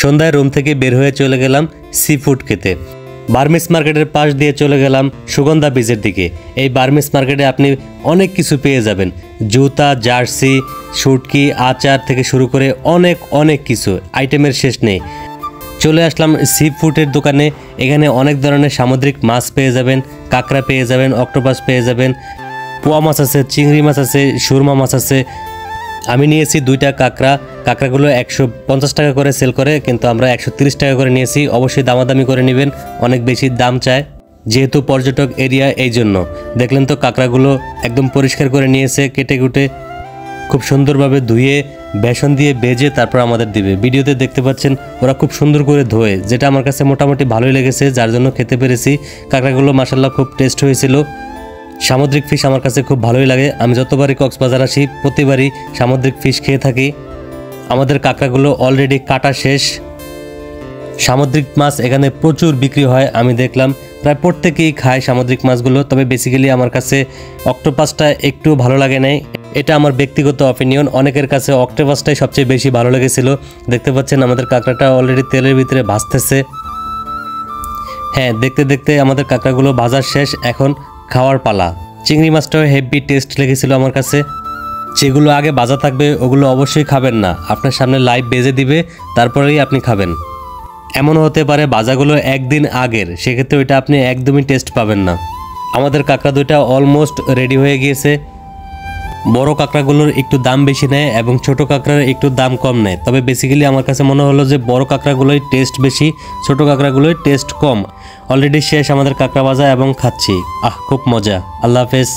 সন্ধ্যায় রুম থেকে বের হয়ে চলে গেলাম সি ফুড খেতে। বার্মিস মার্কেটের পাশ দিয়ে চলে গেলাম সুগন্ধা বীজের দিকে। এই বার্মিস মার্কেটে আপনি অনেক কিছু পেয়ে যাবেন, জুতা, জার্সি, শুটকি, আচার থেকে শুরু করে অনেক কিছু আইটেমের শেষ নেই। চলে আসলাম সি ফুডের দোকানে। এখানে অনেক ধরনের সামুদ্রিক মাছ পেয়ে যাবেন, কাঁকড়া পেয়ে যাবেন, অক্টোপাস পেয়ে যাবেন, পোয়া মাছ আছে, চিংড়ি মাছ আছে, সুরমা মাছ আছে। আমি নিয়েছি 2টা কাঁকড়া। কাঁকড়াগুলো 150 টাকা করে সেল করে, কিন্তু আমরা 130 টাকা করে নিয়েছি। অবশ্যই দামাদামি করে নেবেন, অনেক বেশি দাম চায় যেহেতু পর্যটক এরিয়া, এই জন্য। দেখলেন তো কাঁকড়াগুলো একদম পরিষ্কার করে নিয়েছে, কেটে কুটে খুব সুন্দরভাবে ধুয়ে বেসন দিয়ে ভেজে তারপর আমাদের দিবে। ভিডিওতে দেখতে পাচ্ছেন ওরা খুব সুন্দর করে ধোয়ে, যেটা আমার কাছে মোটামুটি ভালোই লেগেছে, যার জন্য খেতে পেরেছি। কাঁকড়াগুলো মাশাআল্লাহ খুব টেস্ট হয়েছিল। সামুদ্রিক ফিশ আমার কাছে খুব ভালোই লাগে। আমি যতবারই কক্সবাজার আসি প্রতিবারই সামুদ্রিক ফিশ খেয়ে থাকি। আমাদের কাঁকড়াগুলো অলরেডি কাটা শেষ। সামুদ্রিক মাছ এখানে প্রচুর বিক্রি হয়, আমি দেখলাম প্রায় প্রত্যেকেই খায় সামুদ্রিক মাছগুলো। তবে বেসিক্যালি আমার কাছে অক্টোপাসটা একটু ভালো লাগে নাই, এটা আমার ব্যক্তিগত অপিনিয়ন। অনেকের কাছে অক্টোপাসটাই সবচেয়ে বেশি ভালো লেগেছিল। দেখতে পাচ্ছেন আমাদের কাঁকড়াটা অলরেডি তেলের ভিতরে ভাজতেছে। হ্যাঁ, দেখতে দেখতে আমাদের কাঁকড়াগুলো ভাজা শেষ, এখন খাওয়ার পালা। চিংড়ি মাছটাও হেভি টেস্ট লেগেছিল আমার কাছে। যেগুলো আগে ভাজা থাকবে ওগুলো অবশ্যই খাবেন না, আপনার সামনে লাইভ ভেজে দিবে, তারপরেই আপনি খাবেন। এমনও হতে পারে ভাজাগুলো একদিন আগের, সেক্ষেত্রে ওইটা আপনি একদমই টেস্ট পাবেন না। আমাদের কাঁকড়া 2টা অলমোস্ট রেডি হয়ে গিয়েছে। বড় কাঁকড়াগুলোর একটু দাম বেশি নেয় এবং ছোট কাঁকড়ার একটু দাম কম নেয়। তবে বেসিক্যালি আমার কাছে মনে হলো যে বড় কাঁকড়াগুলোই টেস্ট বেশি, ছোট কাঁকড়াগুলোই টেস্ট কম। অলরেডি শেষ আমাদের কাঁকড়া ভাজা এবং খাচ্ছি। খুব মজা। আল্লাহ হাফেজ।